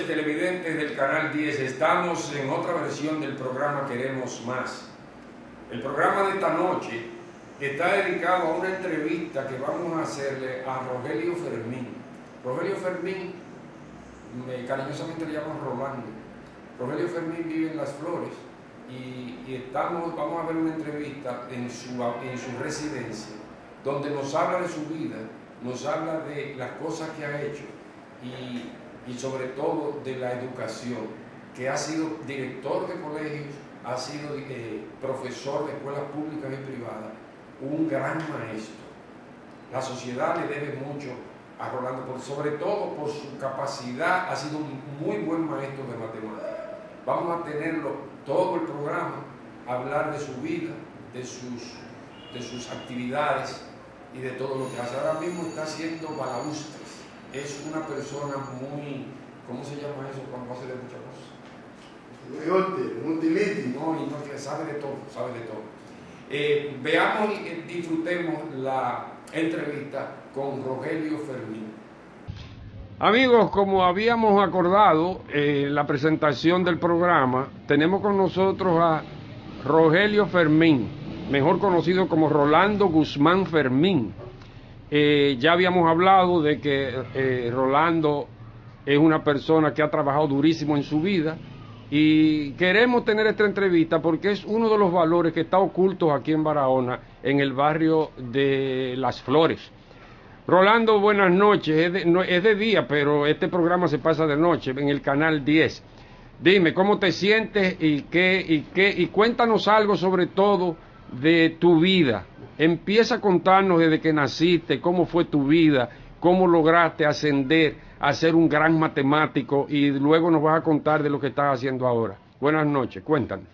televidentes del Canal 10, estamos en otra versión del programa Queremos Más. El programa de esta noche está dedicado a una entrevista que vamos a hacerle a Rogelio Fermín. Rogelio Fermín, cariñosamente le llaman Rolando. Rogelio Fermín vive en Las Flores y vamos a ver una entrevista en su residencia, donde nos habla de su vida, nos habla de las cosas que ha hecho y sobre todo de la educación, que ha sido director de colegios, ha sido profesor de escuelas públicas y privadas, un gran maestro. La sociedad le debe mucho a Rolando, sobre todo por su capacidad, ha sido un muy buen maestro de matemáticas. Vamos a tenerlo todo el programa, hablar de su vida, de sus actividades y de todo lo que hace. Ahora mismo está haciendo balaustres. Es una persona muy, ¿cómo se llama eso cuando hace de muchas cosas? Multiliti. No, sabe de todo, sabe de todo. Veamos y disfrutemos la entrevista con Rogelio Fermín. Amigos, como habíamos acordado en la presentación del programa, tenemos con nosotros a Rogelio Fermín, mejor conocido como Rolando Guzmán Fermín. Ya habíamos hablado de que Rolando es una persona que ha trabajado durísimo en su vida y queremos tener esta entrevista porque es uno de los valores que está ocultos aquí en Barahona, en el barrio de Las Flores. Rolando, buenas noches. Es de día, pero este programa se pasa de noche en el Canal 10. Dime, ¿cómo te sientes y cuéntanos algo sobre todo de tu vida? Empieza a contarnos desde que naciste, cómo fue tu vida, cómo lograste ascender a ser un gran matemático y luego nos vas a contar de lo que estás haciendo ahora. Buenas noches, cuéntanos.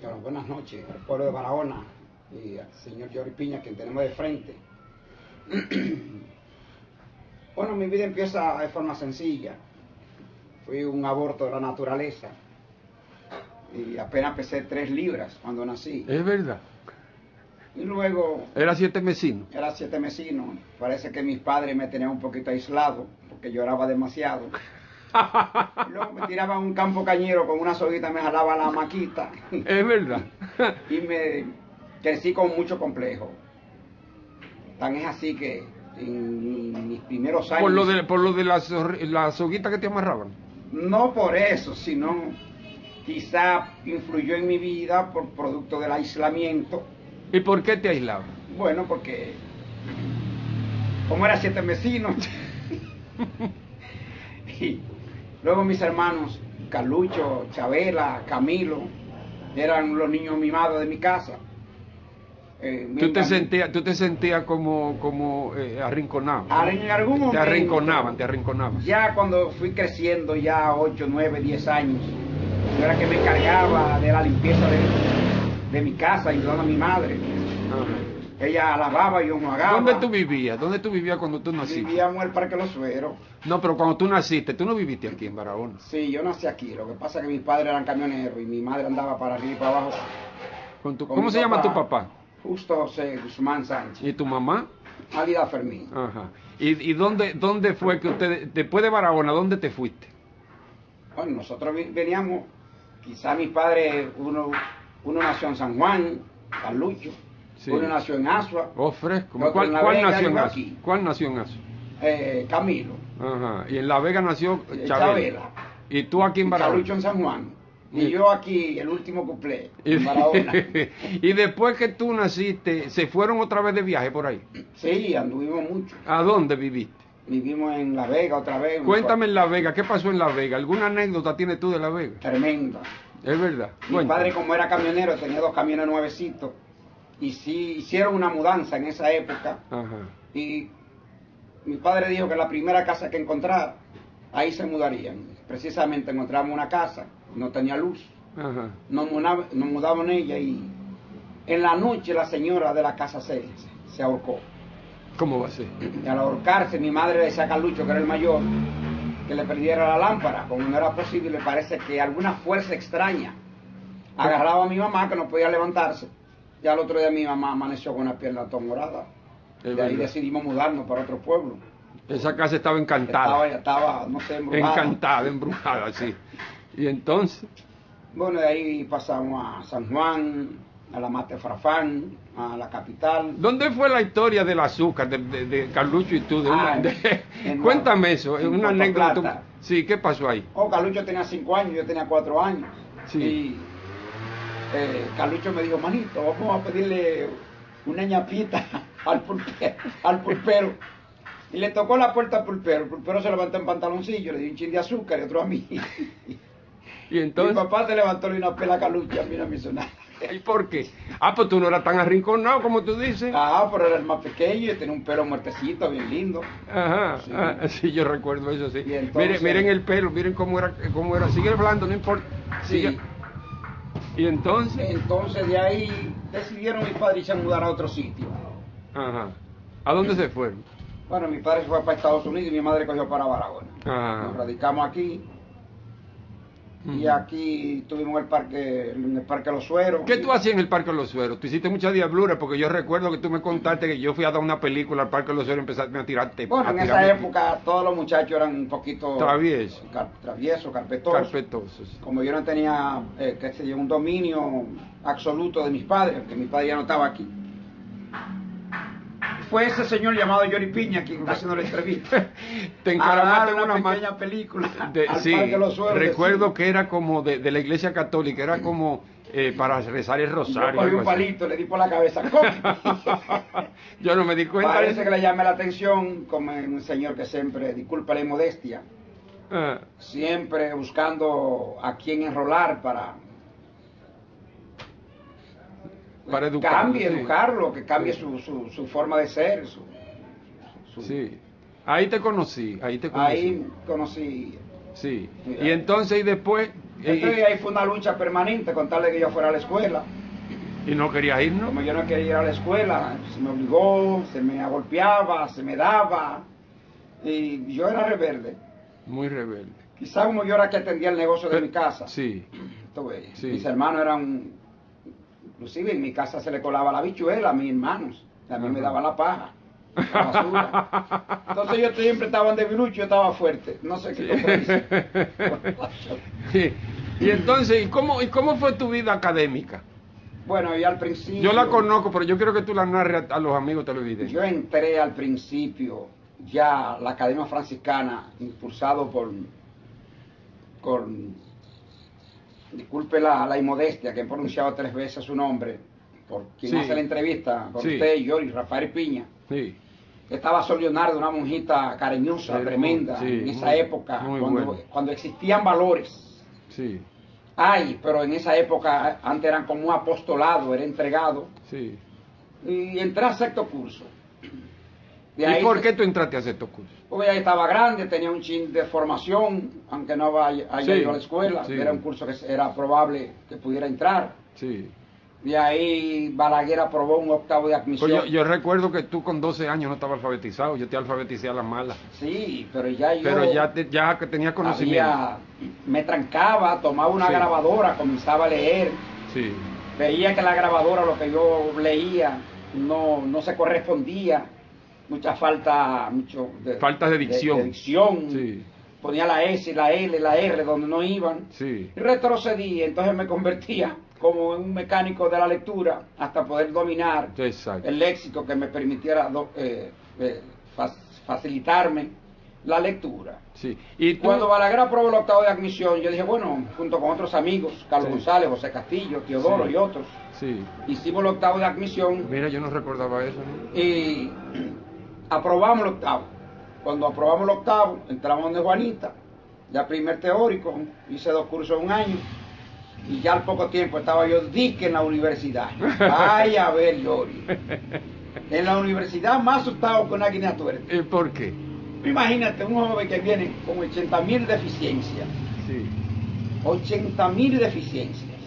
Bueno, buenas noches al pueblo de Barahona y al señor Jorge Piña, quien tenemos de frente. Bueno, mi vida empieza de forma sencilla. Fui un aborto de la naturaleza y apenas pesé 3 libras cuando nací. Es verdad. Y luego... Era 7 mesino. Era 7 mesino. Parece que mis padres me tenían un poquito aislado porque lloraba demasiado. Y luego me tiraba a un campo cañero con una soguita, me jalaba la maquita. Es verdad. Y me crecí con mucho complejo. Tan es así que en mis primeros años... Por lo de la soguita que te amarraban. No por eso, sino quizá influyó en mi vida por producto del aislamiento. ¿Y por qué te aislaba? Bueno, porque como era 7 vecinos y luego mis hermanos Carlucho, Chabela, Camilo eran los niños mimados de mi casa. ¿Tú te sentías como arrinconado? En algún momento. Te arrinconaban. Ya cuando fui creciendo, ya 8, 9, 10 años, yo era que me encargaba de la limpieza de mi casa, ayudando a mi madre. Ajá. Ella lavaba y yo enjuagaba. ¿Dónde tú vivías? ¿Dónde tú vivías cuando tú naciste? Vivíamos en el Parque Los Sueros. No, pero cuando tú naciste, ¿tú no viviste aquí en Barahona? Sí, yo nací aquí. Lo que pasa es que mis padres eran camioneros y mi madre andaba para arriba y para abajo. ¿Cómo se llama tu papá? Justo José Guzmán Sánchez. ¿Y tu mamá? Álida Fermín. Ajá. ¿Y dónde fue que ustedes, después de Barahona, dónde te fuiste? Bueno, nosotros veníamos, quizá mis padres, uno nació en San Juan, Carlucho, sí. Uno nació en Asua. Oh, fresco. ¿Cuál nació en Asua? ¿Cuál nació en Asua? Camilo. Ajá. Y en La Vega nació Chabela. ¿Y tú aquí en Barahona? Carlucho en San Juan. Y yo aquí, el último cuplé, en Barahona. Y después que tú naciste, ¿se fueron otra vez de viaje por ahí? Sí, anduvimos mucho. ¿A dónde viviste? Vivimos en La Vega otra vez. Cuéntame en La Vega, ¿qué pasó en La Vega? ¿Alguna anécdota tienes tú de La Vega? Tremenda. Es verdad. Mi padre, como era camionero, tenía 2 camiones nuevecitos. Y sí, hicieron una mudanza en esa época. Ajá. Y mi padre dijo que la primera casa que encontrara, ahí se mudarían. Precisamente encontramos una casa, no tenía luz. Ajá. Nos mudamos en ella y en la noche la señora de la casa se ahorcó. ¿Cómo va a ser? Y al ahorcarse, mi madre le decía a Carlucho, que era el mayor, que le perdiera la lámpara. Como no era posible, parece que alguna fuerza extraña agarraba a mi mamá, que no podía levantarse. Ya al otro día mi mamá amaneció con una pierna toda morada. De ahí decidimos mudarnos para otro pueblo. Esa casa estaba encantada. Estaba, no sé, embrujada. Encantada, embrujada, sí. Y entonces... Bueno, de ahí pasamos a San Juan, a la Mate Farfán, a la capital. ¿Dónde fue la historia del azúcar, de Carlucho y tú? Cuéntame eso, es una anécdota. Sí, ¿qué pasó ahí? Carlucho tenía 5 años, yo tenía 4 años. Sí. Y Carlucho me dijo, manito, vamos a pedirle una ñapita al pulpero. Y le tocó la puerta al pulpero. El pulpero se levantó en pantaloncillo, le dio un chin de azúcar y otro a mí. Y entonces... Mi papá se levantó y una pela a Carlucho, a mí no me hizo nada. ¿Y por qué? Pues tú no eras tan arrinconado como tú dices. Pero era el más pequeño y tenía un pelo muertecito, bien lindo. Ajá, sí, sí, yo recuerdo eso, sí. Entonces, miren el pelo, miren cómo era, sigue hablando, no importa. Sigue. Sí. ¿Y entonces? Entonces de ahí decidieron mis padres irse a mudar a otro sitio. Ajá. ¿A dónde se fueron? Bueno, mi padre se fue para Estados Unidos y mi madre cogió para Barahona. Ajá. Nos radicamos aquí. Y aquí tuvimos en el Parque Los Sueros. ¿Qué tú hacías en el Parque Los Sueros? Tú hiciste muchas diabluras, porque yo recuerdo que tú me contaste que yo fui a dar una película al Parque Los Sueros y empezaste a tirarte. Bueno, en esa época todos los muchachos eran un poquito... Traviesos. Traviesos, carpetosos. Carpetosos. Como yo no tenía, un dominio absoluto de mis padres, que mi padre ya no estaba aquí. Fue ese señor llamado Yori Piña quien está haciendo la entrevista. Te encaramaste en una pequeña película al sí, Parque Los Sueros. recuerdo que era como de la iglesia católica, era como para rezar el rosario. Yo cogí un palito, le di por la cabeza. Yo no me di cuenta. Parece que le llamé la atención como un señor que siempre, disculpa la modestia, siempre buscando a quien enrolar para educarlo, que cambie su forma de ser. Sí, ahí te conocí. Ahí conocí. Sí, y entonces y después... Entonces ahí fue una lucha permanente con tal de que yo fuera a la escuela. ¿Y no querías ir, no? Como yo no quería ir a la escuela, se me obligó, se me agolpeaba, se me daba, y yo era rebelde. Muy rebelde. Quizá como yo era que atendía el negocio de mi casa. Sí. Sí. Mis hermanos eran... Inclusive en mi casa se le colaba la bichuela a mis hermanos. A mí me daba la paja, la basura. Entonces yo siempre estaba en debilucho, yo estaba fuerte. No sé qué cosa hice. Sí. Y entonces, ¿y cómo fue tu vida académica? Bueno, y al principio... Yo la conozco, pero yo quiero que tú la narres a los amigos televidentes. Yo entré al principio ya a la Academia Franciscana, impulsado por disculpe la inmodestia, que he pronunciado 3 veces su nombre, por quien hace la entrevista, por usted, Yori, Rafael Piña. Sí. Estaba Sol Leonardo, una monjita cariñosa, tremenda, en esa época, cuando existían valores. Sí. Pero en esa época, antes eran como un apostolado, era entregado. Sí. Y entré a 6º curso. ¿Y por qué tú entraste a 6º curso? Porque ya estaba grande, tenía un chin de formación, aunque no haya ido a la escuela. Era un curso que era probable que pudiera entrar. Sí. De ahí Balaguer aprobó un 8º de admisión. Pues yo recuerdo que tú con 12 años no estabas alfabetizado, yo te alfabeticé a la mala. Sí, pero ya yo... Pero ya que tenía conocimiento. Me trancaba, tomaba una grabadora, comenzaba a leer. Sí. Veía que la grabadora, lo que yo leía, no se correspondía. Mucha falta, falta de dicción. De dicción. Sí. Ponía la S, la L, la R donde no iban. Sí. Y retrocedí, entonces me convertía como en un mecánico de la lectura hasta poder dominar el léxico que me permitiera facilitarme la lectura. Sí. ¿Y cuando Balaguer aprobó el 8º de admisión, yo dije, bueno, junto con otros amigos, Carlos González, José Castillo, Teodoro y otros, hicimos el 8º de admisión. Mira, yo no recordaba eso, ¿no? Y aprobamos el 8º. Cuando aprobamos el 8º, entramos donde Juanita, ya primer teórico, hice 2 cursos en un año, y ya al poco tiempo estaba yo en la universidad. Vaya a ver, Yori. En la universidad más asustado con una guinea tuerta. ¿Y por qué? Imagínate, un joven que viene con 80.000 deficiencias. Sí. 80.000 deficiencias.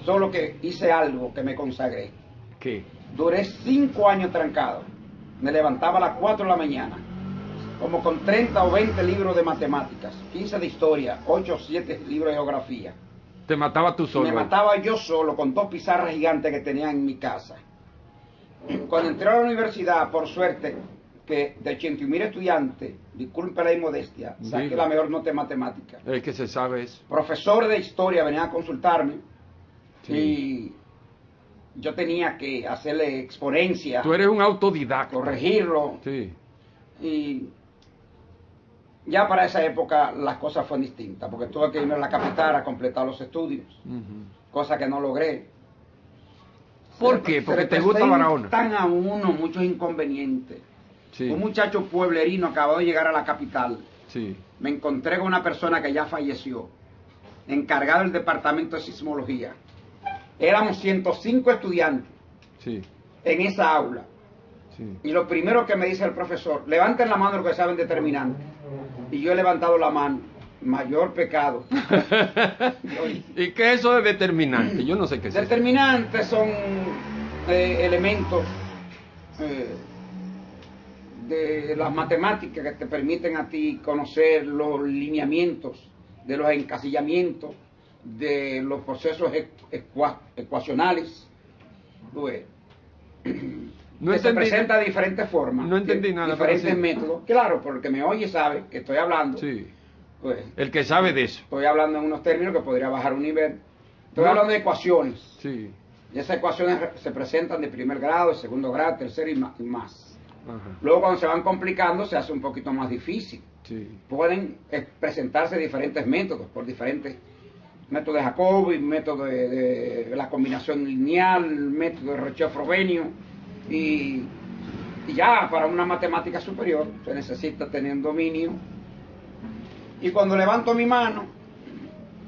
Solo que hice algo que me consagré. ¿Qué? Duré 5 años trancado. Me levantaba a las 4 de la mañana, como con 30 o 20 libros de matemáticas, 15 de historia, 8 o 7 libros de geografía. ¿Te mataba tú solo? Me mataba yo solo, con 2 pizarras gigantes que tenía en mi casa. Cuando entré a la universidad, por suerte, que de 81.000 estudiantes, disculpe la inmodestia, saqué la mejor nota en matemática. Es que se sabe eso. Profesores de historia venían a consultarme y yo tenía que hacerle exponencia. Tú eres un autodidacta. Corregirlo. Sí. Y ya para esa época las cosas fueron distintas, porque tuve que irme a la capital a completar los estudios, cosa que no logré. ¿Por qué? Porque te gusta Barahona. Están a uno muchos inconvenientes. Sí. Un muchacho pueblerino acabó de llegar a la capital. Sí. Me encontré con una persona que ya falleció, encargado del departamento de sismología. Éramos 105 estudiantes en esa aula. Sí. Y lo primero que me dice el profesor, levanten la mano los que saben determinante. Y yo he levantado la mano. Mayor pecado. ¿Y qué es eso de determinante? Yo no sé qué es. Determinantes son elementos de las matemáticas que te permiten a ti conocer los lineamientos de los encasillamientos, de los procesos ecuacionales. Pues, no que se presenta de diferentes formas. No entendí nada. Diferentes métodos. Claro, porque el que me oye sabe que estoy hablando. Sí. Pues, el que sabe de eso. Estoy hablando en unos términos que podría bajar un nivel. Estoy hablando de ecuaciones. Sí. Y esas ecuaciones se presentan de primer grado, de segundo grado, tercero y más. Ajá. Luego cuando se van complicando se hace un poquito más difícil. Sí. Pueden presentarse diferentes métodos, por diferentes métodos de Jacobi, método de la combinación lineal, método de Roche-Frobenius, y ya para una matemática superior se necesita tener un dominio. Y cuando levanto mi mano,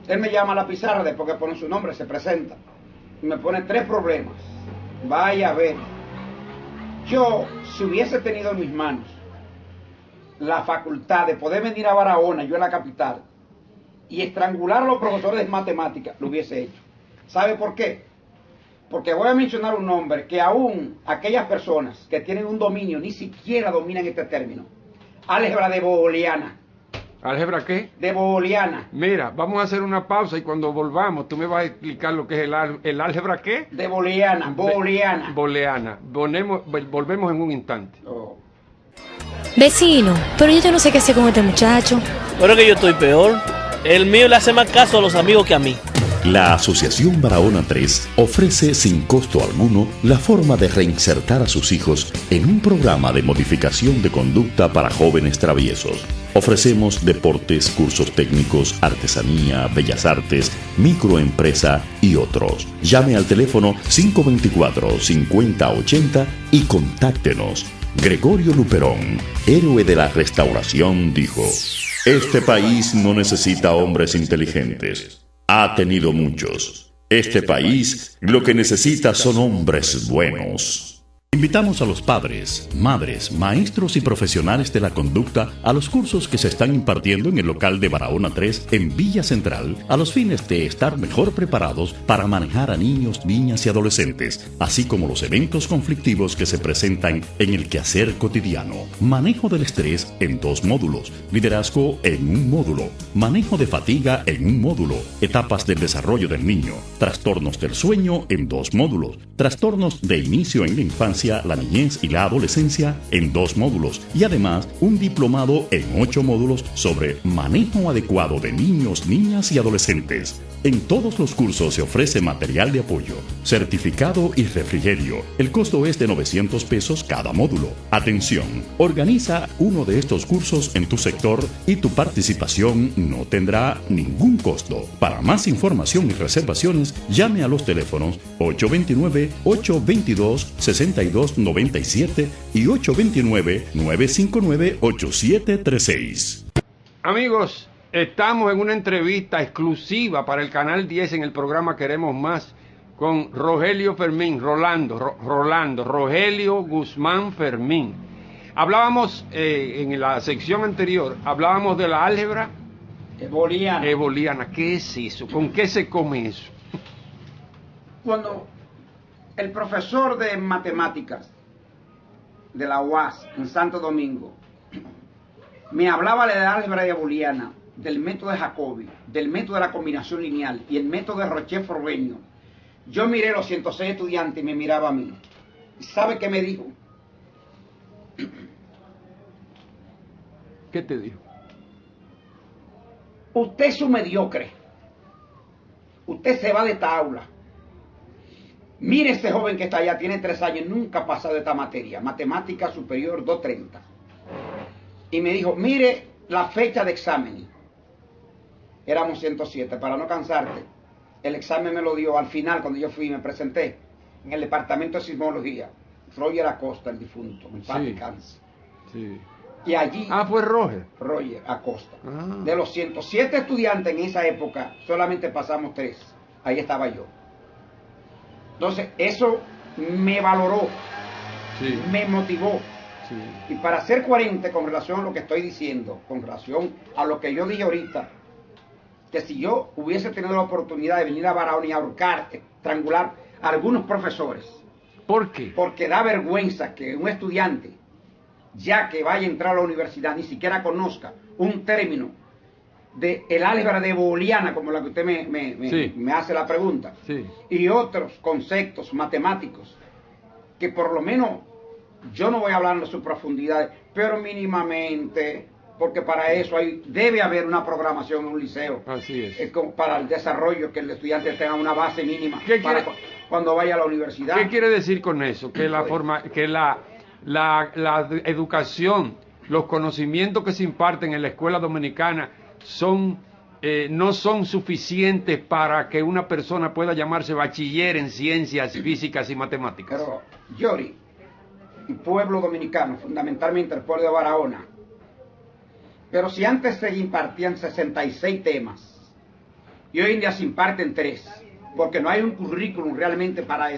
él me llama a la pizarra, después que pone su nombre, se presenta, y me pone 3 problemas. Vaya a ver, yo, si hubiese tenido en mis manos la facultad de poder venir a Barahona, yo en la capital, y estrangular a los profesores de matemáticas, lo hubiese hecho. ¿Sabe por qué? Porque voy a mencionar un nombre que aún aquellas personas que tienen un dominio ni siquiera dominan este término. Álgebra de Booleana. ¿Álgebra qué? De Booleana. Mira, vamos a hacer una pausa y cuando volvamos tú me vas a explicar lo que es el álgebra qué. De Booleana, Booleana. Booleana. Volvemos en un instante. Oh. Vecino, pero yo no sé qué hacer con este muchacho. Pero que yo estoy peor. El mío le hace más caso a los amigos que a mí. La Asociación Barahona 3 ofrece sin costo alguno la forma de reinsertar a sus hijos en un programa de modificación de conducta para jóvenes traviesos. Ofrecemos deportes, cursos técnicos, artesanía, bellas artes, microempresa y otros. Llame al teléfono 524-5080 y contáctenos. Gregorio Luperón, héroe de la restauración, dijo: este país no necesita hombres inteligentes. Ha tenido muchos. Este país lo que necesita son hombres buenos. Invitamos a los padres, madres, maestros y profesionales de la conducta a los cursos que se están impartiendo en el local de Barahona 3 en Villa Central, a los fines de estar mejor preparados para manejar a niños, niñas y adolescentes, así como los eventos conflictivos que se presentan en el quehacer cotidiano. Manejo del estrés en 2 módulos, liderazgo en un módulo, manejo de fatiga en un módulo, etapas del desarrollo del niño, trastornos del sueño en 2 módulos, trastornos de inicio en la infancia, la niñez y la adolescencia en 2 módulos y además un diplomado en 8 módulos sobre manejo adecuado de niños, niñas y adolescentes. En todos los cursos se ofrece material de apoyo, certificado y refrigerio. El costo es de 900 pesos cada módulo. Atención, organiza uno de estos cursos en tu sector y tu participación no tendrá ningún costo. Para más información y reservaciones, llame a los teléfonos 829-822-6297 y 829-959-8736. Amigos, estamos en una entrevista exclusiva para el Canal 10 en el programa Queremos Más con Rogelio Fermín, Rogelio Guzmán Fermín. Hablábamos en la sección anterior, hablábamos de la álgebra eboliana. ¿Qué es eso? ¿Con qué se come eso? Cuando el profesor de matemáticas de la UAS en Santo Domingo me hablaba de la álgebra eboliana, del método de Jacobi, del método de la combinación lineal y el método de Roche-Frobenius, yo miré a los 106 estudiantes y me miraba a mí. ¿Sabe qué me dijo? ¿Qué te dijo? Usted es un mediocre. Usted se va de esta aula. Mire ese joven que está allá, tiene 3 años, nunca ha pasado esta materia, matemática superior 230. Y me dijo, mire la fecha de examen. Éramos 107, para no cansarte. El examen me lo dio al final, cuando yo fui y me presenté, en el departamento de sismología. Roger Acosta, el difunto, en paz descanse. Sí. Y allí... fue Roger. Roger Acosta. De los 107 estudiantes en esa época, solamente pasamos 3. Ahí estaba yo. Entonces, eso me valoró, me motivó. Sí. Y para ser coherente con relación a lo que estoy diciendo, con relación a lo que yo dije ahorita, que si yo hubiese tenido la oportunidad de venir a Barahona y ahorcar, estrangular a algunos profesores. ¿Por qué? Porque da vergüenza que un estudiante, ya que vaya a entrar a la universidad, ni siquiera conozca un término de el álgebra de booleana, como la que usted me hace la pregunta, y otros conceptos matemáticos, que por lo menos, yo no voy a hablar de sus profundidades, pero mínimamente, porque para eso debe haber una programación en un liceo. Así es. Para el desarrollo, que el estudiante tenga una base mínima para cuando vaya a la universidad. ¿Qué quiere decir con eso? Que la educación, los conocimientos que se imparten en la escuela dominicana no son suficientes para que una persona pueda llamarse bachiller en ciencias físicas y matemáticas. Pero, Yori, el pueblo dominicano, fundamentalmente el pueblo de Barahona, pero si antes se impartían 66 temas, y hoy en día se imparten 3, porque no hay un currículum realmente para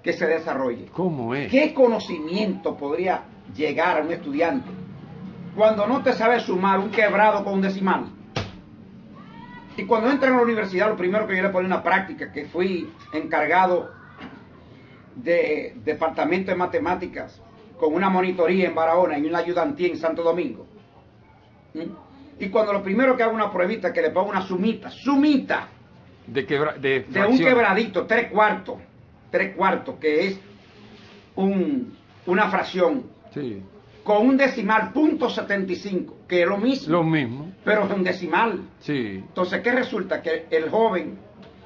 que se desarrolle. ¿Cómo es? ¿Qué conocimiento podría llegar a un estudiante cuando no te sabe sumar un quebrado con un decimal? Y cuando entra en la universidad, lo primero que yo le ponía una práctica, que fui encargado de departamento de matemáticas con una monitoría en Barahona y una ayudantía en Santo Domingo. Y cuando lo primero que hago una pruebita, que le pongo una sumita de un quebradito, 3/4, que es una fracción, con un decimal .75, que es lo mismo, pero es un decimal. Entonces, ¿qué resulta? Que el joven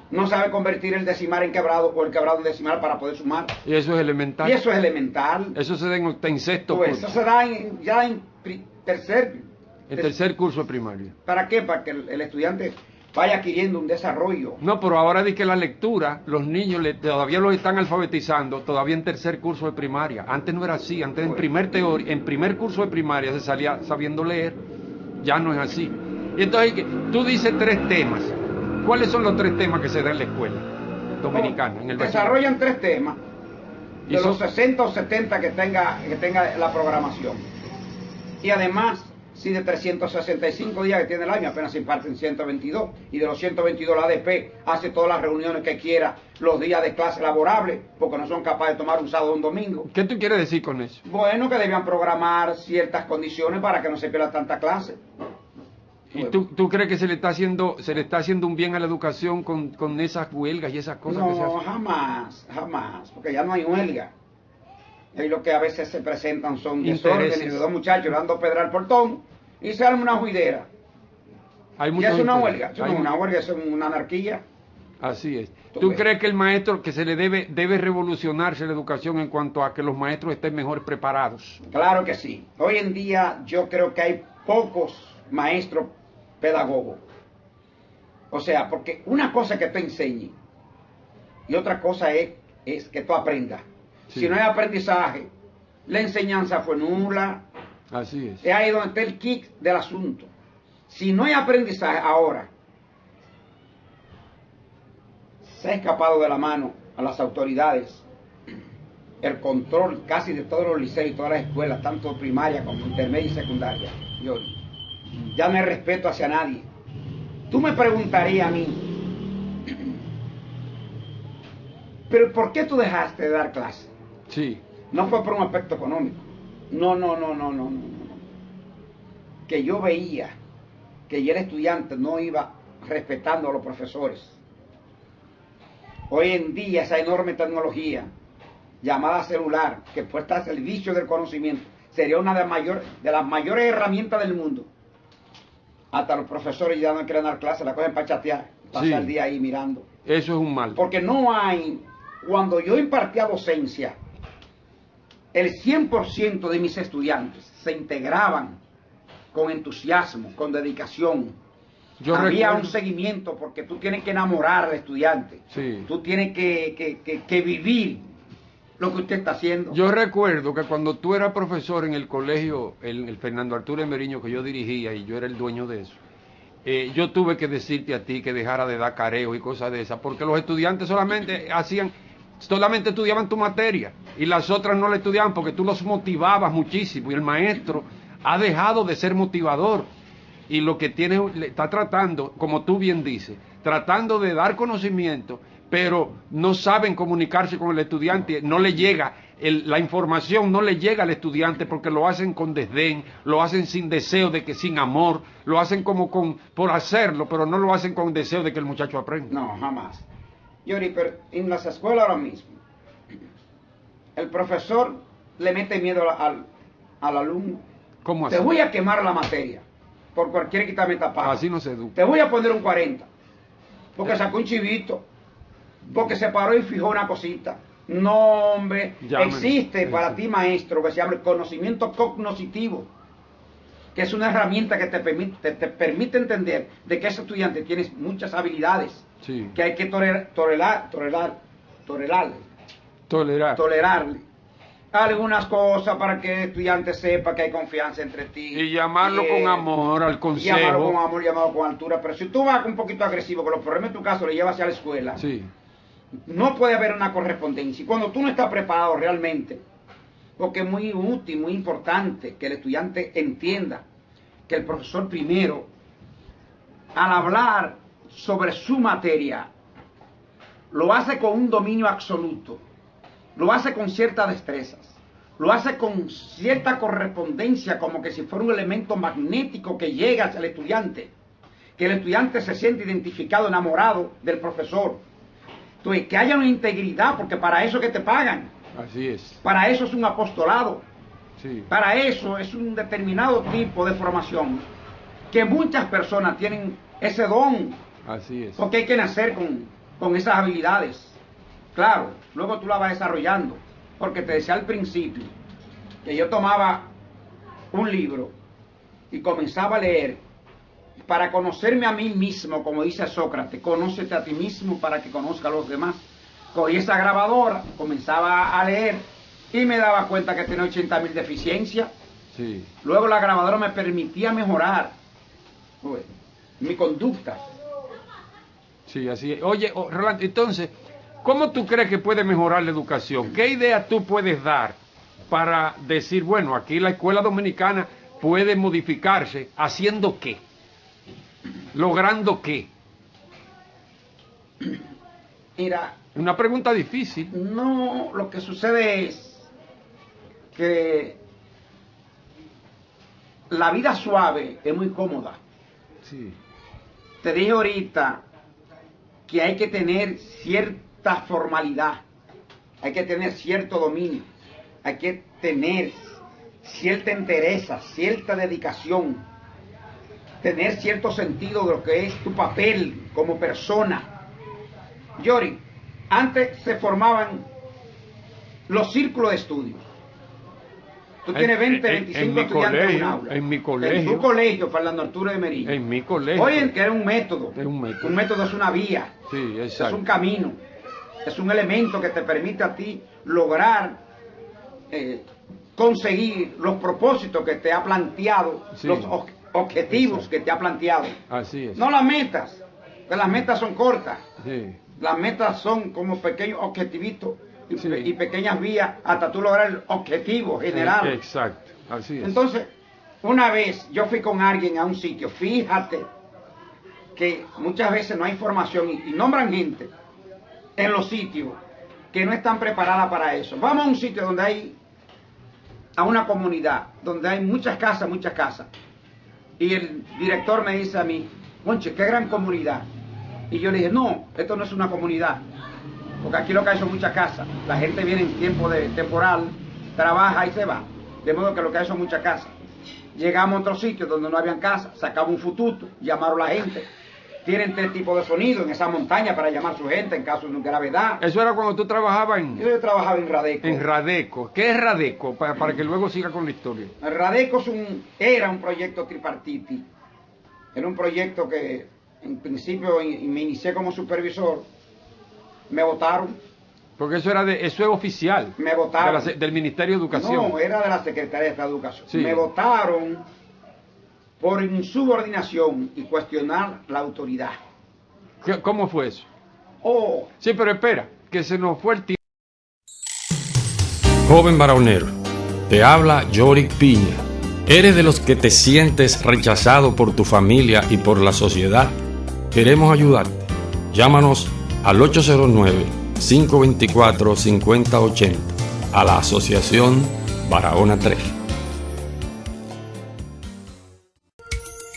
no sabe convertir el decimal en quebrado o el quebrado en decimal para poder sumar. Y eso es elemental. Eso se da en sexto curso. Eso se da ya en tercer curso de primaria. ¿Para qué? Para que el estudiante vaya adquiriendo un desarrollo. No, pero ahora di que la lectura, los niños todavía los están alfabetizando, todavía en tercer curso de primaria. Antes no era así, antes en primer curso de primaria se salía sabiendo leer, ya no es así. Y entonces tú dices 3 temas. ¿Cuáles son los 3 temas que se dan en la escuela dominicana? En el desarrollan 3 temas, de los 60 o 70 que tenga la programación. Y además, si de 365 días que tiene el año apenas se imparten 122, y de los 122 la ADP hace todas las reuniones que quiera, los días de clase laborables, porque no son capaces de tomar un sábado o un domingo. ¿Qué tú quieres decir con eso? Bueno, que debían programar ciertas condiciones para que no se pierda tanta clase. ¿Y tú crees que se le está haciendo un bien a la educación con esas huelgas y esas cosas? No, jamás, porque ya no hay huelga. Y lo que a veces se presentan son desórdenes de 2 muchachos dando pedra al portón y se arma una juidera. Y es una huelga, eso no es una huelga, eso es una anarquía. Así es. ¿Tú crees que el maestro, que se le debe revolucionarse la educación en cuanto a que los maestros estén mejor preparados? Claro que sí. Hoy en día yo creo que hay pocos maestros pedagogos. O sea, porque una cosa es que tú enseñes y otra cosa es que tú aprendas. Si no hay aprendizaje, la enseñanza fue nula. Así es. Es ahí donde está el kick del asunto. Si no hay aprendizaje ahora, se ha escapado de la mano a las autoridades el control casi de todos los liceos y todas las escuelas, tanto primaria como intermedia y secundaria. Yo ya no hay respeto hacia nadie. Tú me preguntarías a mí, ¿pero por qué tú dejaste de dar clase? Sí. No fue por un aspecto económico. No. Que yo veía que ya el estudiante no iba respetando a los profesores. Hoy en día esa enorme tecnología llamada celular, que puesta al servicio del conocimiento, sería una de las mayores herramientas del mundo. Hasta los profesores ya no quieren dar clases, la cogen para chatear, pasar el día ahí mirando. Eso es un mal. Porque no hay, cuando yo impartía docencia, el 100% de mis estudiantes se integraban con entusiasmo, con dedicación. Había un seguimiento, porque tú tienes que enamorar al estudiante. Sí. Tú tienes que vivir lo que usted está haciendo. Yo recuerdo que cuando tú eras profesor en el colegio, el Fernando Arturo Emeriño, que yo dirigía y yo era el dueño de eso, yo tuve que decirte a ti que dejara de dar careos y cosas de esas, porque los estudiantes solamente estudiaban tu materia y las otras no la estudiaban porque tú los motivabas muchísimo, y el maestro ha dejado de ser motivador, y lo que tiene, está tratando, como tú bien dices, tratando de dar conocimiento, pero no saben comunicarse con el estudiante, no le llega, la información no le llega al estudiante porque lo hacen con desdén, lo hacen sin deseo de que, sin amor, lo hacen como por hacerlo, pero no lo hacen con deseo de que el muchacho aprenda. No, jamás. Yori, pero en las escuelas ahora mismo, el profesor le mete miedo al alumno. ¿Cómo así? Te voy a quemar la materia por cualquier quitameta paga. Así no se educa. Te voy a poner un 40 porque sacó un chivito, porque se paró y fijó una cosita. No, hombre, existe para ti, maestro, que se llama el conocimiento cognoscitivo, que es una herramienta que te permite entender de que ese estudiante tiene muchas habilidades, sí, que hay que tolerarle algunas cosas para que el estudiante sepa que hay confianza entre ti. Y llamarlo con amor al consejo. Llamarlo con amor, llamarlo con altura. Pero si tú vas un poquito agresivo, con los problemas en tu caso le llevas hacia la escuela, sí, no puede haber una correspondencia. Y cuando tú no estás preparado realmente, porque es muy útil, muy importante que el estudiante entienda que el profesor primero, al hablar sobre su materia, lo hace con un dominio absoluto, lo hace con ciertas destrezas, lo hace con cierta correspondencia, como que si fuera un elemento magnético que llega hacia el estudiante, que el estudiante se siente identificado, enamorado del profesor. Entonces, que haya una integridad, porque para eso que te pagan. Así es. Para eso es un apostolado. Sí. Para eso es un determinado tipo de formación, que muchas personas tienen ese don. Así es. Porque hay que nacer con esas habilidades. Claro, luego tú la vas desarrollando. Porque te decía al principio que yo tomaba un libro y comenzaba a leer para conocerme a mí mismo, como dice Sócrates, conócete a ti mismo para que conozca a los demás. Cogí esa grabadora, comenzaba a leer y me daba cuenta que tenía 80.000 deficiencias. Sí. Luego la grabadora me permitía mejorar mi conducta. Sí, así es. Oye, Rolando, entonces, ¿cómo tú crees que puede mejorar la educación? ¿Qué idea tú puedes dar para decir, bueno, aquí la escuela dominicana puede modificarse haciendo qué? ¿Logrando qué? Mira, una pregunta difícil. No, lo que sucede es que la vida suave es muy cómoda. Sí. Te dije ahorita que hay que tener cierta formalidad, hay que tener cierto dominio, hay que tener cierta entereza, cierta dedicación, tener cierto sentido de lo que es tu papel como persona. Yori, antes se formaban los círculos de estudios. Tú tienes 20, 25 estudiantes en un aula. En mi colegio. En tu colegio, Fernando Arturo Emeriño. En mi colegio. Oye, que era un método. Es un método. Un método es una vía. Sí, exacto. Es un camino. Es un elemento que te permite a ti lograr conseguir los propósitos que te ha planteado, sí, los objetivos, exacto, que te ha planteado. Así es. No las metas, que las metas son cortas. Sí. Las metas son como pequeños objetivitos y, sí, y pequeñas vías hasta tú lograr el objetivo general. Sí, exacto, así es. Entonces, una vez yo fui con alguien a un sitio, fíjate que muchas veces no hay información y nombran gente en los sitios que no están preparadas para eso. Vamos a un sitio donde hay, a una comunidad, donde hay muchas casas, y el director me dice a mí, Conche, qué gran comunidad. Y yo le dije, no, esto no es una comunidad, porque aquí lo que hay son muchas casas. La gente viene en tiempo de temporal, trabaja y se va. de modo que lo que hay son muchas casas. Llegamos a otro sitio donde no habían casas, sacamos un fututo, llamaron a la gente. Tienen 3 tipos de sonido en esa montaña para llamar a su gente en caso de gravedad. Eso era cuando tú trabajabas en... Yo trabajaba en Radeco. En Radeco. ¿Qué es Radeco? Para que luego siga con la historia. El Radeco era un proyecto tripartiti. Era un proyecto que en principio me inicié como supervisor. Me votaron. Porque eso es oficial. Me votaron. Del Ministerio de Educación. No, era de la Secretaría de Educación. Sí. Me votaron por insubordinación y cuestionar la autoridad. ¿Cómo fue eso? Oh. Sí, pero espera, que se nos fue el tiempo. Joven varonero, te habla Yorick Piña. ¿Eres de los que te sientes rechazado por tu familia y por la sociedad? Queremos ayudarte. Llámanos al 809-524-5080 a la Asociación Barahona 3.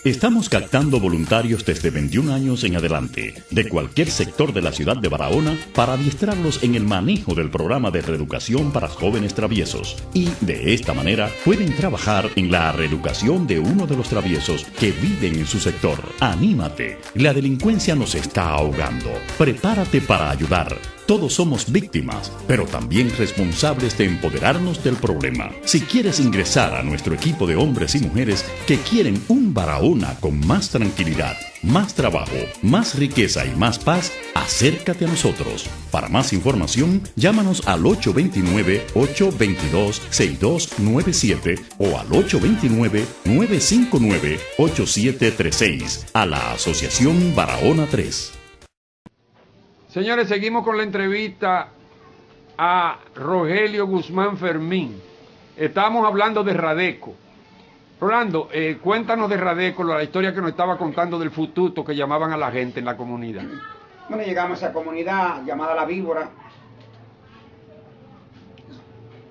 Estamos captando voluntarios desde 21 años en adelante, de cualquier sector de la ciudad de Barahona, para adiestrarlos en el manejo del programa de reeducación para jóvenes traviesos. Y de esta manera pueden trabajar en la reeducación de uno de los traviesos que viven en su sector. ¡Anímate! La delincuencia nos está ahogando. Prepárate para ayudar. Todos somos víctimas, pero también responsables de empoderarnos del problema. Si quieres ingresar a nuestro equipo de hombres y mujeres que quieren un Barahona con más tranquilidad, más trabajo, más riqueza y más paz, acércate a nosotros. Para más información, llámanos al 829-822-6297 o al 829-959-8736 a la Asociación Barahona 3. Señores, seguimos con la entrevista a Rogelio Guzmán Fermín. Estamos hablando de Radeco. Rolando, cuéntanos de Radeco, la historia que nos estaba contando del fututo que llamaban a la gente en la comunidad. Bueno, llegamos a esa comunidad llamada La Víbora.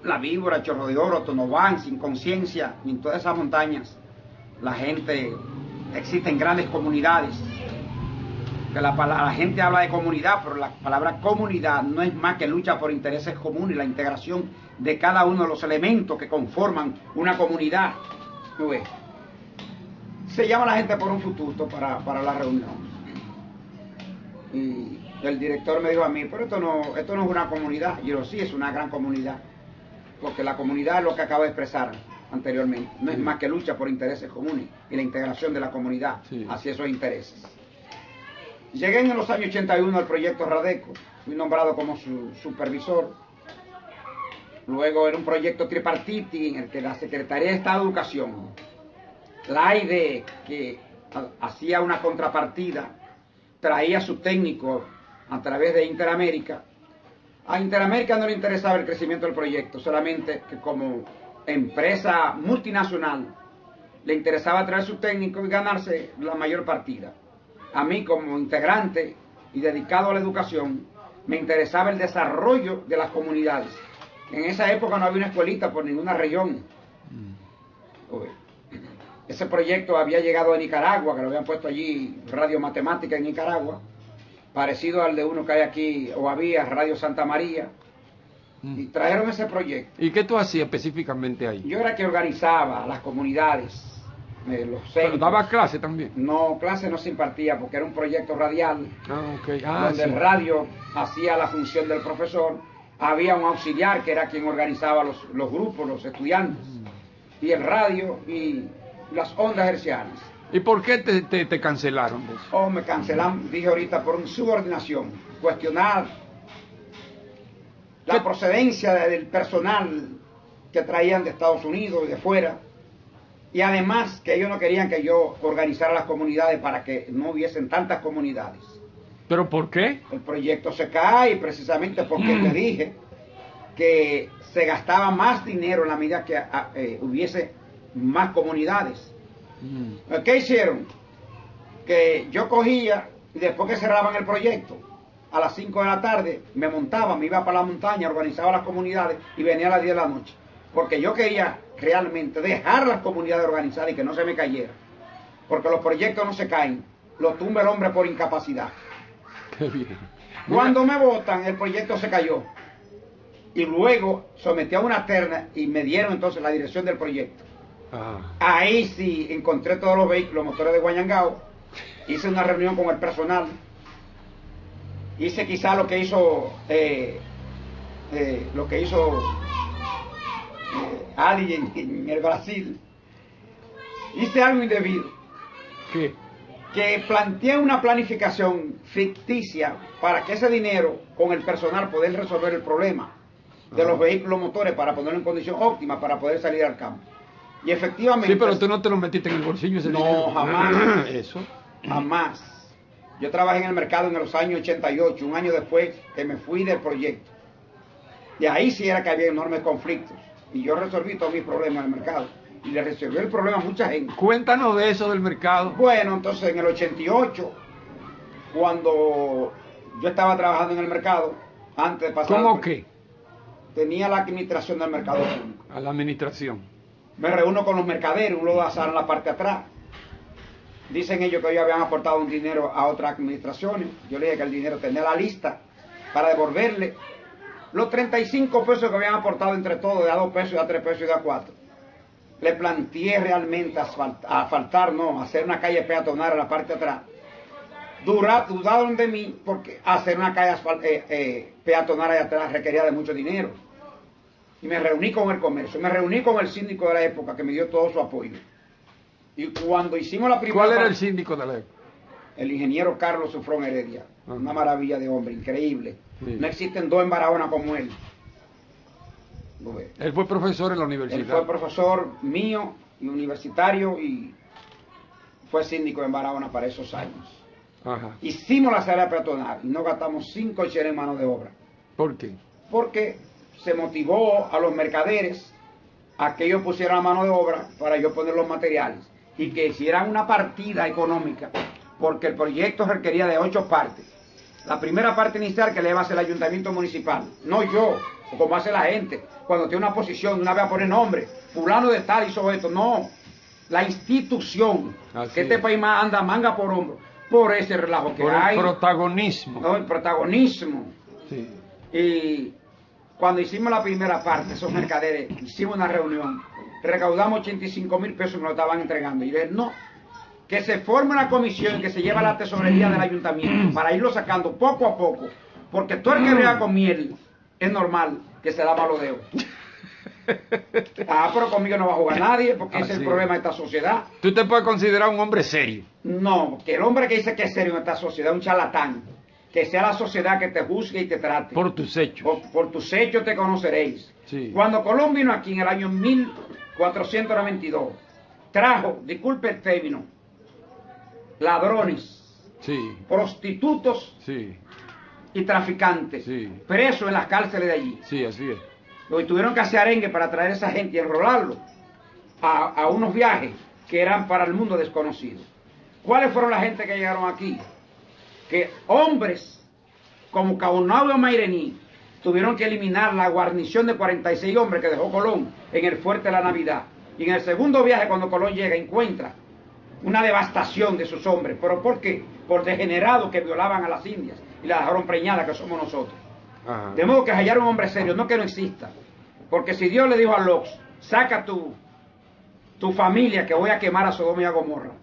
La Víbora, Chorro de Oro, Tonobán, Sin Conciencia, y en todas esas montañas la gente, existen grandes comunidades. Que la gente habla de comunidad, pero la palabra comunidad no es más que lucha por intereses comunes, la integración de cada uno de los elementos que conforman una comunidad. Se llama la gente por un fututo para la reunión. Y el director me dijo a mí, pero esto no es una comunidad. Y yo digo, sí, es una gran comunidad, porque la comunidad es lo que acabo de expresar anteriormente. No es más que lucha por intereses comunes y la integración de la comunidad hacia esos intereses. Llegué en los años 81 al proyecto Radeco, fui nombrado como su supervisor. Luego era un proyecto tripartiti en el que la Secretaría de Estado de Educación, la AIDE, que hacía una contrapartida, traía su técnico a través de Interamérica. A Interamérica no le interesaba el crecimiento del proyecto, solamente que como empresa multinacional le interesaba traer su técnico y ganarse la mayor partida. A mí, como integrante y dedicado a la educación, me interesaba el desarrollo de las comunidades. En esa época no había una escuelita por ninguna región. Ese proyecto había llegado a Nicaragua, que lo habían puesto allí, Radio Matemática en Nicaragua, parecido al de uno que hay aquí, o había, Radio Santa María, y trajeron ese proyecto. ¿Y qué tú hacías específicamente ahí? Yo era que organizaba las comunidades. ¿Pero daba clase también? No, clase no se impartía porque era un proyecto radial, donde el sí. radio hacía la función del profesor, había un auxiliar que era quien organizaba los grupos, los estudiantes, y el radio y las ondas hercianas. ¿Y por qué te cancelaron de eso? Me cancelaron, dije ahorita, por insubordinación, cuestionar la procedencia del personal que traían de Estados Unidos y de fuera. Y además que ellos no querían que yo organizara las comunidades para que no hubiesen tantas comunidades. ¿Pero por qué? El proyecto se cae precisamente porque te dije que se gastaba más dinero en la medida que hubiese más comunidades. ¿Qué hicieron? Que yo cogía y después que cerraban el proyecto, a las 5 de la tarde me montaba, me iba para la montaña, organizaba las comunidades y venía a las 10 de la noche. Porque yo quería realmente dejar las comunidades organizadas y que no se me cayera. Porque los proyectos no se caen, lo tumba el hombre por incapacidad. Cuando me votan, el proyecto se cayó. y luego sometí a una terna y me dieron entonces la dirección del proyecto. Ahí sí encontré todos los vehículos motores de Guayangao, hice una reunión con el personal, hice quizá lo que hizo Ali en el Brasil. Hice algo indebido. ¿Qué? Que planteé una planificación ficticia para que ese dinero con el personal poder resolver el problema de los vehículos motores para ponerlo en condición óptima para poder salir al campo. Y efectivamente... Sí, pero tú no te lo metiste en el bolsillo ese dinero. No, jamás. Eso. Jamás. Yo trabajé en el mercado en los años 88, un año después que me fui del proyecto. Y ahí sí era que había enormes conflictos. Y yo resolví todos mis problemas en el mercado. Y le resolví el problema a mucha gente. Cuéntanos de eso del mercado. Bueno, entonces en el 88, cuando yo estaba trabajando en el mercado, antes de pasar... ¿Cómo qué? Tenía la administración del mercado público. A la administración. Me reúno con los mercaderos, uno lo en la parte de atrás. Dicen ellos que ellos habían aportado un dinero a otras administraciones. Yo le dije que el dinero tenía la lista para devolverle los 35 pesos que habían aportado entre todos, de a 2 pesos, de a 3 pesos y de a 4. Le planteé realmente asfaltar, no, hacer una calle peatonal a la parte de atrás. Dudaron de mí porque hacer una calle peatonal allá atrás requería de mucho dinero. Y me reuní con el comercio, me reuní con el síndico de la época que me dio todo su apoyo. Y cuando hicimos la primera... ¿Cuál era el síndico de la época? El ingeniero Carlos Sufrón Heredia. Una maravilla de hombre, increíble. Sí. No existen dos en Barahona como él. Él fue profesor en la universidad. Él fue profesor mío y universitario y fue síndico en Barahona para esos años. Ajá. Hicimos la sala peatonal y no gastamos 5 cheles en mano de obra. ¿Por qué? Porque se motivó a los mercaderes a que ellos pusieran la mano de obra para yo poner los materiales y que hicieran una partida económica, porque el proyecto requería de 8 partes. La primera parte inicial que le va a hacer el ayuntamiento municipal, no yo, o como hace la gente, cuando tiene una posición, una vez a poner nombre, fulano de tal hizo esto, no, la institución, así que este es. país más anda manga por hombro, por ese relajo que por hay. El protagonismo. No, el protagonismo. Sí. Y cuando hicimos la primera parte, esos mercaderes, hicimos una reunión, recaudamos 85,000 pesos y me lo estaban entregando. Y dije, no, que se forme una comisión que se lleva a la tesorería del ayuntamiento para irlo sacando poco a poco, porque todo el que brega con miel es normal que se da malos dedos. Pero conmigo no va a jugar nadie, porque ese es el problema de esta sociedad. ¿Tú te puedes considerar un hombre serio? No, que el hombre que dice que es serio en esta sociedad es un charlatán. Que sea la sociedad que te juzgue y te trate. Por tus hechos. Por tus hechos te conoceréis. Sí. Cuando Colón vino aquí en el año 1492, trajo, disculpe el término, ladrones, sí, prostitutos, sí, y traficantes, sí, presos en las cárceles de allí. Sí, así es. Y tuvieron que hacer arengue para traer a esa gente y enrolarlo a unos viajes que eran para el mundo desconocido. ¿Cuáles fueron la gente que llegaron aquí? Que hombres como Caunabio Mairení tuvieron que eliminar la guarnición de 46 hombres que dejó Colón en el Fuerte de la Navidad. Y en el segundo viaje, cuando Colón llega, encuentra una devastación de sus hombres. ¿Pero por qué? Por degenerados que violaban a las indias y las dejaron preñadas, que somos nosotros. Ajá. De modo que hallaron un hombre serio, no que no exista. Porque si Dios le dijo a Lot, saca tu familia que voy a quemar a Sodoma y a Gomorra.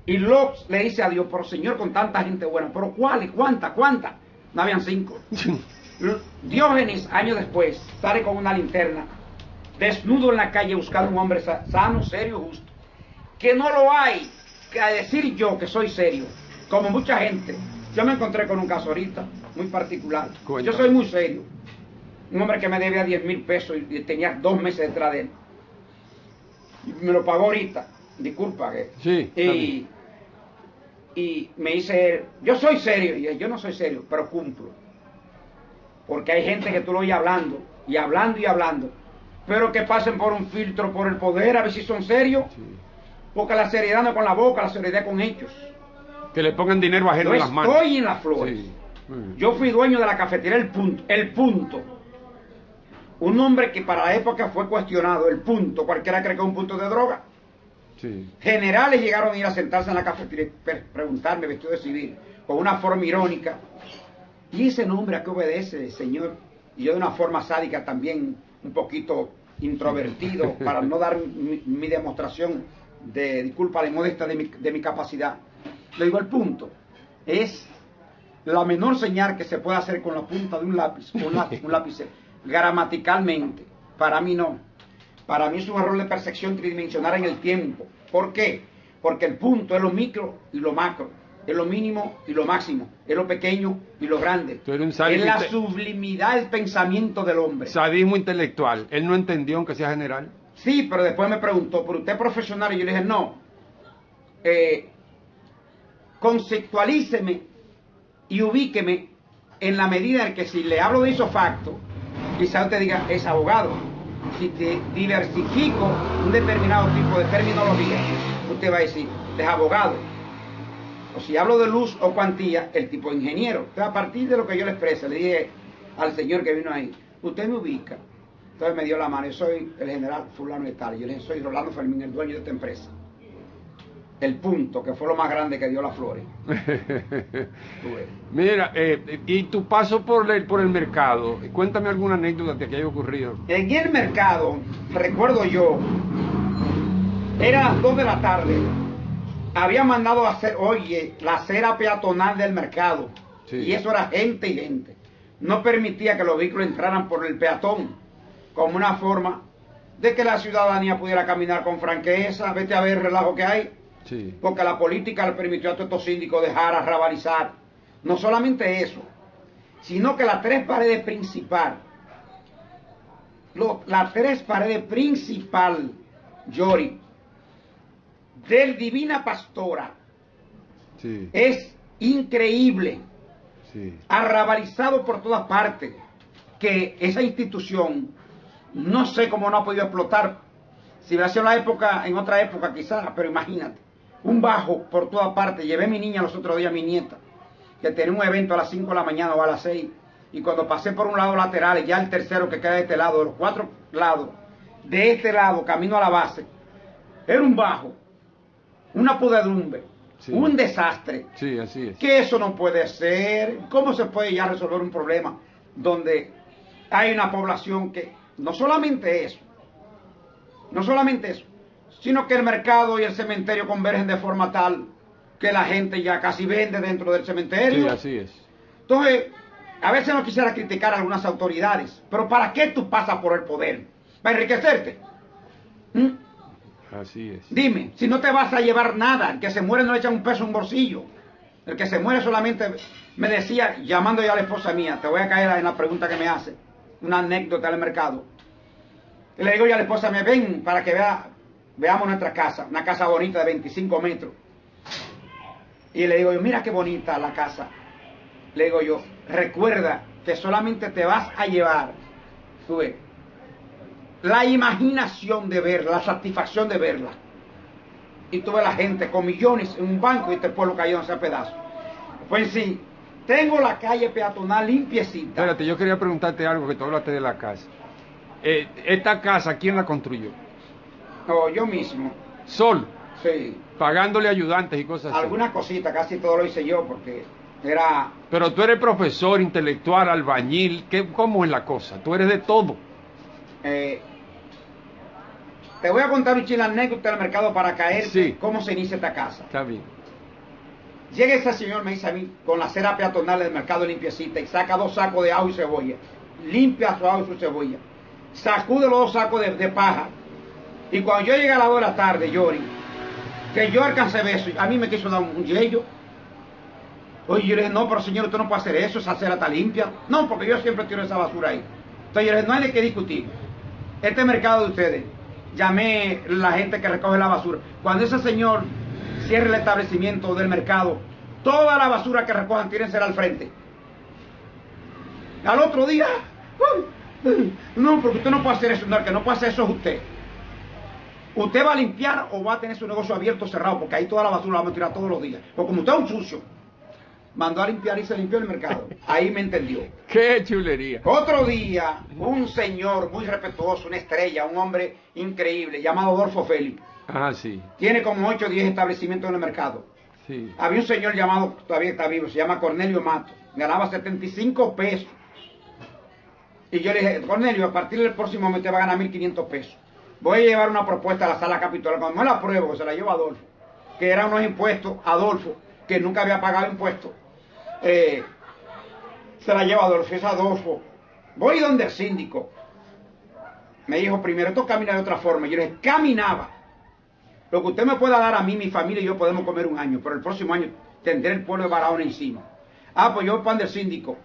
Y Lot le dice a Dios, pero Señor, con tanta gente buena, ¿pero cuáles? ¿Cuántas? No habían 5. Diógenes, años después, sale con una linterna, desnudo en la calle buscando un hombre sano, serio, justo. Que no lo hay, que a decir yo que soy serio, como mucha gente. Yo me encontré con un caso ahorita, muy particular. Cuéntame. Yo soy muy serio. Un hombre que me debía 10,000 pesos y tenía 2 meses detrás de él. Y me lo pagó ahorita, disculpa. Sí, y me dice, yo soy serio. Y yo no soy serio, pero cumplo. Porque hay gente que tú lo oyes hablando, y hablando y hablando, pero que pasen por un filtro, por el poder, a ver si son serios. Sí. Porque la seriedad no es con la boca, la seriedad es con hechos. Que le pongan dinero ajeno en las manos. Yo estoy en las flores. Sí. Yo fui dueño de la cafetería El Punto. Un hombre que para la época fue cuestionado, El Punto. Cualquiera cree que es un punto de droga. Sí. Generales llegaron a ir a sentarse en la cafetería y preguntarme, vestido de civil, con una forma irónica. ¿Y ese nombre a qué obedece, señor y yo de una forma sádica también, un poquito introvertido, para no dar mi demostración de, disculpa, de modesta de mi capacidad. Le digo, el punto es la menor señal que se puede hacer con la punta de un lápiz, un lápiz gramaticalmente. Para mí no. Para mí es un error de percepción tridimensional en el tiempo. ¿Por qué? Porque el punto es lo micro y lo macro, es lo mínimo y lo máximo, es lo pequeño y lo grande. Es la sublimidad del pensamiento del hombre. Sadismo intelectual. Él no entendió, aunque sea general. Sí, pero después me preguntó, ¿pero usted es profesional? Y yo le dije, no. Conceptualíceme y ubíqueme en la medida en que si le hablo de esos factos, quizá usted diga, es abogado. Si te diversifico un determinado tipo de terminología, usted va a decir, es abogado. O si hablo de luz o cuantía, el tipo de ingeniero. Entonces, a partir de lo que yo le expresé, le dije al señor que vino ahí, usted me ubica. Entonces me dio la mano, yo soy el general fulano de tal. Yo le dije, soy Rolando Fermín, el dueño de esta empresa. El punto, que fue lo más grande que dio las flores. Mira, y tu paso por el mercado, cuéntame alguna anécdota de que haya ocurrido. En el mercado, recuerdo yo, era las 2 de la tarde, había mandado a hacer, oye, la acera peatonal del mercado, sí. Y eso era gente y gente. No permitía que los vehículos entraran por el peatón, como una forma de que la ciudadanía pudiera caminar con franqueza. Vete a ver el relajo que hay. Sí. Porque la política le permitió a todos estos síndicos dejar arrabalizar. No solamente eso, sino que las 3 paredes principales, Yori, del Divina Pastora, sí. Es increíble, sí. Arrabalizado por todas partes, que esa institución, no sé cómo no ha podido explotar. Si hubiera sido en otra época quizás, pero imagínate. Un bajo por toda parte. Llevé a mi niña los otros días, mi nieta, que tenía un evento a las 5 de la mañana o a las 6. Y cuando pasé por un lado lateral, ya el tercero que queda de este lado, de los 4 lados, de este lado, camino a la base, era un bajo, una podredumbre, sí. Un desastre. Sí, así es. Que eso no puede ser. ¿Cómo se puede ya resolver un problema donde hay una población que, no solamente eso, sino que el mercado y el cementerio convergen de forma tal que la gente ya casi vende dentro del cementerio? Sí, así es. Entonces, a veces no quisiera criticar a algunas autoridades, pero ¿para qué tú pasas por el poder? ¿Para enriquecerte? Así es. Dime, si no te vas a llevar nada, el que se muere no le echan un peso en un bolsillo. El que se muere solamente, me decía, llamando ya a la esposa mía, te voy a caer en la pregunta que me hace, una anécdota del mercado. Y le digo yo a la esposa mía, ven para que veamos nuestra casa, una casa bonita de 25 metros. Y le digo yo, mira qué bonita la casa. Le digo yo, recuerda que solamente te vas a llevar, tú ves, la imaginación de verla, la satisfacción de verla. Y tú ves la gente con millones en un banco y este pueblo cayéndose a pedazos. Pues sí, tengo la calle peatonal limpiecita. Espérate, yo quería preguntarte algo, que tú hablaste de la casa. ¿Esta casa quién la construyó? No, yo mismo. ¿Sol? Sí. Pagándole ayudantes y cosas así. Algunas cositas, casi todo lo hice yo porque era... Pero tú eres profesor, intelectual, albañil, ¿cómo es la cosa? Tú eres de todo. Te voy a contar un chile anécdota del mercado para caer, sí. Cómo se inicia esta casa. Está bien. Llega ese señor, me dice a mí, con la acera peatonal del mercado limpiecita y saca 2 sacos de ajo y cebolla. Limpia su ajo y su cebolla. Sacude los 2 sacos de paja. Y cuando yo llegué a las 2 de la tarde, Yori, que yo alcancé eso, a mí me quiso dar un yello. Oye, yo le dije, no, pero señor, usted no puede hacer eso, esa acera está limpia. No, porque yo siempre tiro esa basura ahí. Entonces yo le dije, no hay de qué discutir. Este mercado de ustedes, llamé a la gente que recoge la basura. Cuando ese señor cierre el establecimiento del mercado, toda la basura que recojan, tírensela al frente. Al otro día, no, porque usted no puede hacer eso, no, el que no puede hacer eso es usted. Usted va a limpiar o va a tener su negocio abierto o cerrado, porque ahí toda la basura la vamos a tirar todos los días. Porque como usted es un sucio, mandó a limpiar y se limpió el mercado. Ahí me entendió. ¡Qué chulería! Otro día, un señor muy respetuoso, una estrella, un hombre increíble, llamado Adolfo Félix. Ah, sí. Tiene como 8 o 10 establecimientos en el mercado. Sí. Había un señor llamado, todavía está vivo, se llama Cornelio Mato. Ganaba 75 pesos. Y yo le dije, Cornelio, a partir del próximo mes te va a ganar 1.500 pesos. Voy a llevar una propuesta a la sala capitular. Cuando me la apruebo, se la llevo a Adolfo, que eran unos impuestos, Adolfo, que nunca había pagado impuestos. Se la llevo a Adolfo, es Adolfo. Voy donde el síndico. Me dijo primero, esto camina de otra forma. Yo le dije, caminaba. Lo que usted me pueda dar a mí, mi familia y yo podemos comer un año, pero el próximo año tendré el pueblo de Barahona encima. Ah, pues yo voy para donde el síndico,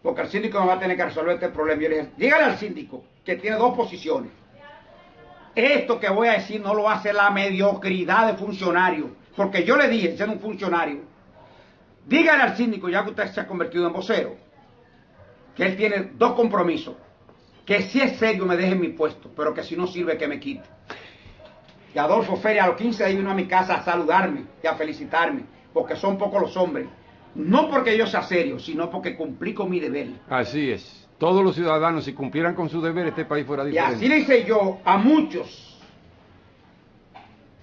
porque el síndico me va a tener que resolver este problema. Yo le dije, dígale al síndico que tiene dos posiciones. Esto que voy a decir no lo hace la mediocridad de funcionario, porque yo le dije, siendo un funcionario, dígale al síndico, ya que usted se ha convertido en vocero, que él tiene dos compromisos, que si es serio me deje en mi puesto, pero que si no sirve que me quite. Y Adolfo Feria a los 15 días vino a mi casa a saludarme y a felicitarme, porque son pocos los hombres. No porque yo sea serio, sino porque cumplí con mi deber. Así es. Todos los ciudadanos, si cumplieran con su deber, este país fuera diferente. Y así le hice yo a muchos.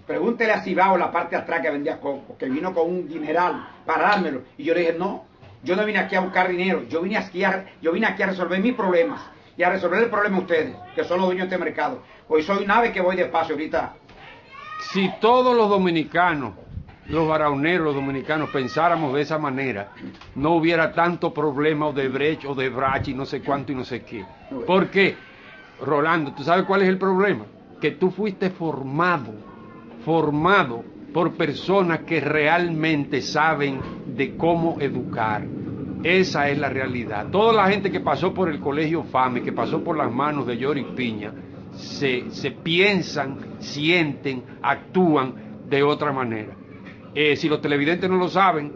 Pregúntele a Cibao, la parte de atrás que vendía coco, que vino con un dineral para dármelo. Y yo le dije, no, yo no vine aquí a buscar dinero, yo vine aquí a resolver mis problemas y a resolver el problema de ustedes, que son los dueños de este mercado. Hoy soy un ave que voy despacio ahorita. Si todos los dominicanos, los barahoneros, los dominicanos, pensáramos de esa manera, no hubiera tanto problema de Brecht o de Brach y no sé cuánto y no sé qué. ¿Por qué? Rolando, ¿tú sabes cuál es el problema? Que tú fuiste formado por personas que realmente saben de cómo educar. Esa es la realidad. Toda la gente que pasó por el Colegio FAME, que pasó por las manos de Yorick Piña, se piensan, sienten, actúan de otra manera. Si los televidentes no lo saben,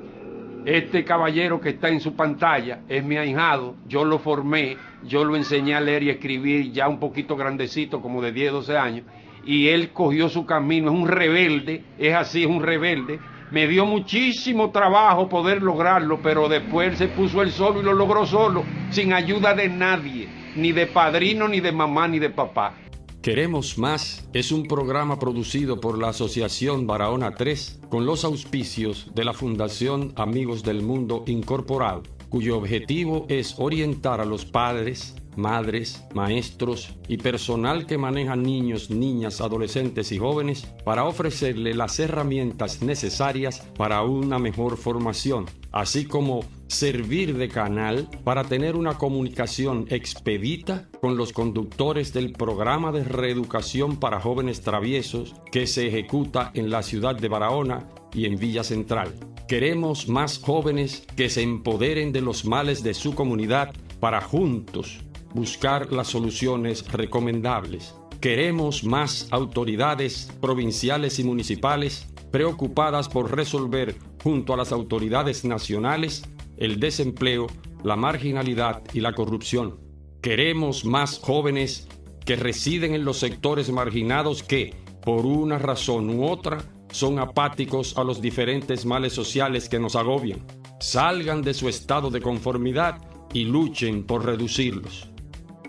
este caballero que está en su pantalla es mi ahijado, yo lo formé, yo lo enseñé a leer y escribir ya un poquito grandecito, como de 10, 12 años, y él cogió su camino, es un rebelde, es así, es un rebelde. Me dio muchísimo trabajo poder lograrlo, pero después se puso él solo y lo logró solo, sin ayuda de nadie, ni de padrino, ni de mamá, ni de papá. Queremos Más es un programa producido por la Asociación Barahona 3 con los auspicios de la Fundación Amigos del Mundo Incorporado, cuyo objetivo es orientar a los padres, madres, maestros y personal que maneja niños, niñas, adolescentes y jóvenes para ofrecerle las herramientas necesarias para una mejor formación, así como servir de canal para tener una comunicación expedita con los conductores del programa de reeducación para jóvenes traviesos que se ejecuta en la ciudad de Barahona y en Villa Central. Queremos más jóvenes que se empoderen de los males de su comunidad para juntos buscar las soluciones recomendables. Queremos más autoridades provinciales y municipales preocupadas por resolver junto a las autoridades nacionales el desempleo, la marginalidad y la corrupción. Queremos más jóvenes que residen en los sectores marginados que, por una razón u otra, son apáticos a los diferentes males sociales que nos agobian. Salgan de su estado de conformidad y luchen por reducirlos.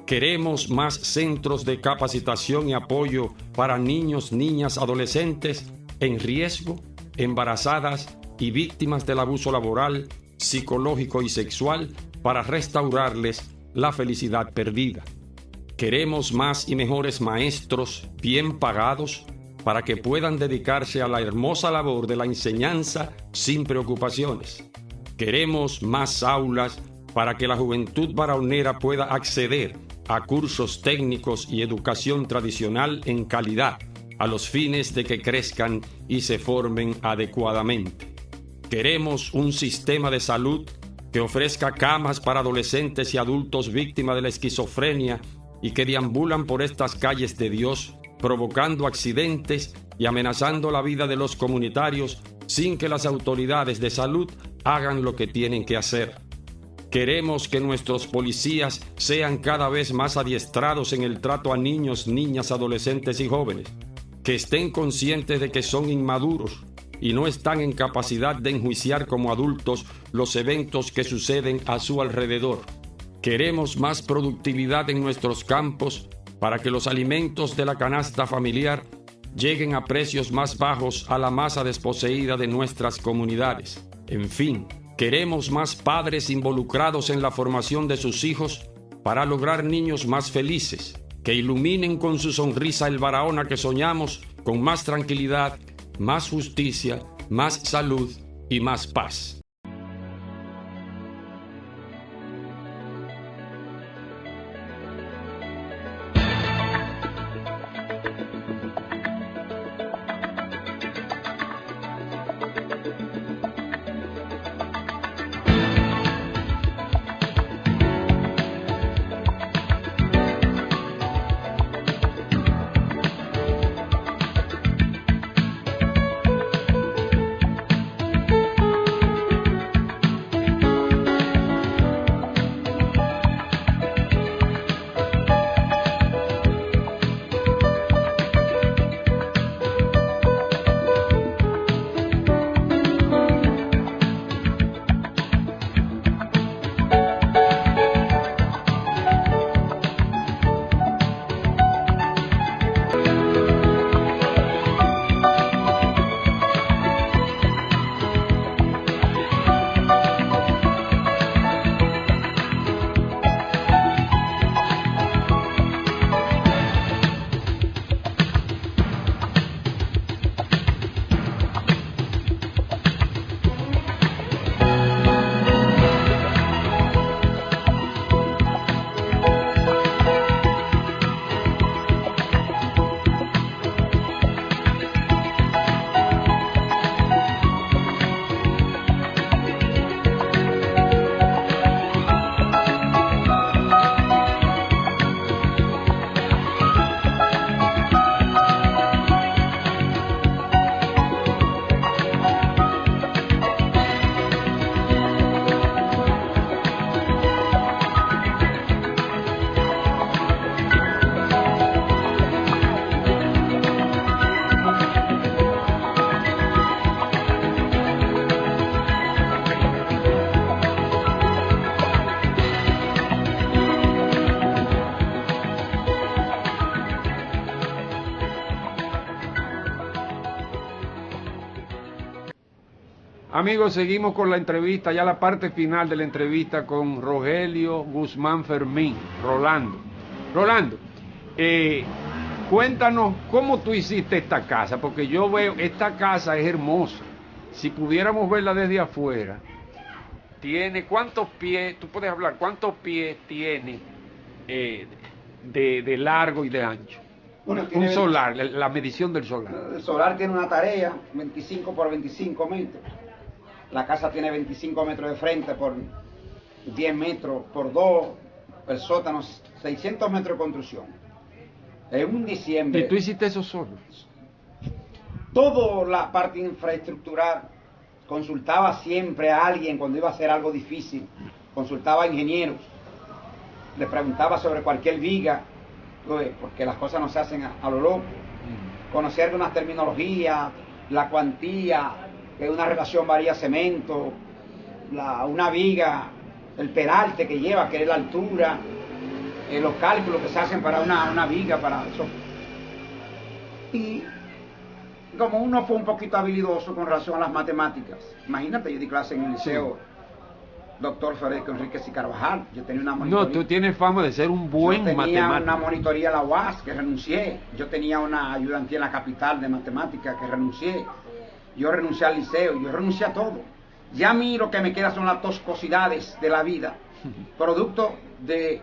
Queremos más centros de capacitación y apoyo para niños, niñas, adolescentes en riesgo, embarazadas y víctimas del abuso laboral, psicológico y sexual para restaurarles la felicidad perdida. Queremos más y mejores maestros bien pagados para que puedan dedicarse a la hermosa labor de la enseñanza sin preocupaciones. Queremos más aulas para que la juventud barahonera pueda acceder a cursos técnicos y educación tradicional en calidad, a los fines de que crezcan y se formen adecuadamente. Queremos un sistema de salud que ofrezca camas para adolescentes y adultos víctimas de la esquizofrenia y que deambulan por estas calles de Dios, provocando accidentes y amenazando la vida de los comunitarios sin que las autoridades de salud hagan lo que tienen que hacer. Queremos que nuestros policías sean cada vez más adiestrados en el trato a niños, niñas, adolescentes y jóvenes, que estén conscientes de que son inmaduros y no están en capacidad de enjuiciar como adultos los eventos que suceden a su alrededor. Queremos más productividad en nuestros campos para que los alimentos de la canasta familiar lleguen a precios más bajos a la masa desposeída de nuestras comunidades. En fin, queremos más padres involucrados en la formación de sus hijos para lograr niños más felices, que iluminen con su sonrisa el Barahona que soñamos, con más tranquilidad, más justicia, más salud y más paz. Amigos, seguimos con la entrevista, ya la parte final de la entrevista con Rogelio Guzmán Fermín, Rolando. Rolando, cuéntanos cómo tú hiciste esta casa, porque yo veo, esta casa es hermosa. Si pudiéramos verla desde afuera, tiene, ¿cuántos pies, tú puedes hablar, cuántos pies tiene de largo y de ancho? Bueno, un solar, la medición del solar. El solar tiene una tarea, 25 por 25 metros. La casa tiene 25 metros de frente por 10 metros por 2, el sótano 600 metros de construcción. En un diciembre... ¿Y tú hiciste eso solo? Toda la parte infraestructural, consultaba siempre a alguien cuando iba a hacer algo difícil, consultaba a ingenieros, le preguntaba sobre cualquier viga, porque las cosas no se hacen a lo loco, conocer unas terminologías, la cuantía, que una relación varía cemento, una viga, el peralte que lleva, que es la altura, los cálculos que se hacen para una viga, para eso. Y como uno fue un poquito habilidoso con relación a las matemáticas, imagínate, yo di clase en el liceo, doctor Federico Enríquez y Carvajal, yo tenía una monitoría. No, tú tienes fama de ser un buen matemático. Yo tenía una monitoría en la UAS que renuncié, yo tenía una ayudantía en la capital de matemáticas que renuncié, yo renuncié al liceo, yo renuncié a todo. Ya a mí lo que me queda son las toscosidades de la vida, producto de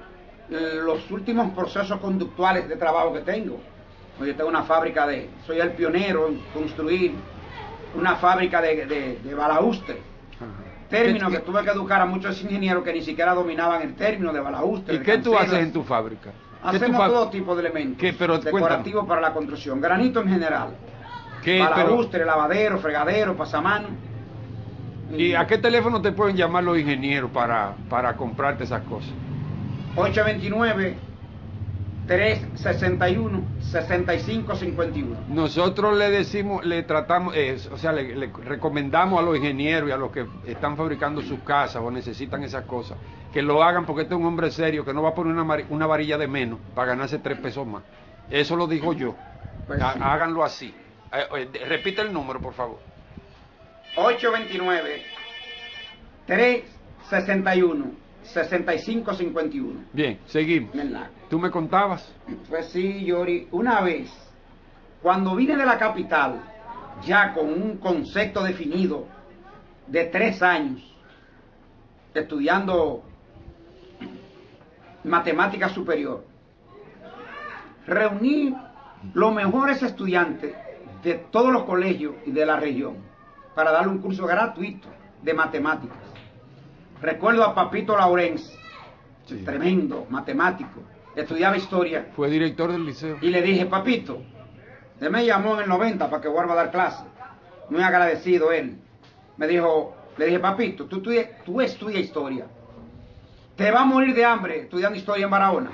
los últimos procesos conductuales de trabajo que tengo. Yo tengo una fábrica soy el pionero en construir una fábrica de balaustre. Término que tuve que educar a muchos ingenieros que ni siquiera dominaban el término de balaustre. ¿Y qué tú haces en tu fábrica? Hacemos todo tipo de elementos decorativos para la construcción, granito en general. Balaustre, lavadero, fregadero, pasamano. ¿Y a qué teléfono te pueden llamar los ingenieros para comprarte esas cosas? 829-361-6551. Nosotros le decimos, le tratamos, o sea, le recomendamos a los ingenieros y a los que están fabricando sus casas o necesitan esas cosas, que lo hagan porque este es un hombre serio, que no va a poner una varilla de menos para ganarse 3 pesos más. Eso lo digo yo. Pues háganlo así. Repite el número, por favor. 829-361-6551. 65-51. Bien, seguimos. ¿Tú me contabas? Pues sí, Yori, una vez, cuando vine de la capital, ya con un concepto definido de 3 años, estudiando matemática superior, reuní los mejores estudiantes de todos los colegios y de la región para darle un curso gratuito de matemáticas. Recuerdo a Papito Laurens, sí, tremendo matemático, estudiaba historia. Fue director del liceo. Y le dije, Papito, él me llamó en el 90 para que vuelva a dar clase. Muy agradecido él. Me dijo, le dije, Papito, tú estudias historia. Te vas a morir de hambre estudiando historia en Barahona.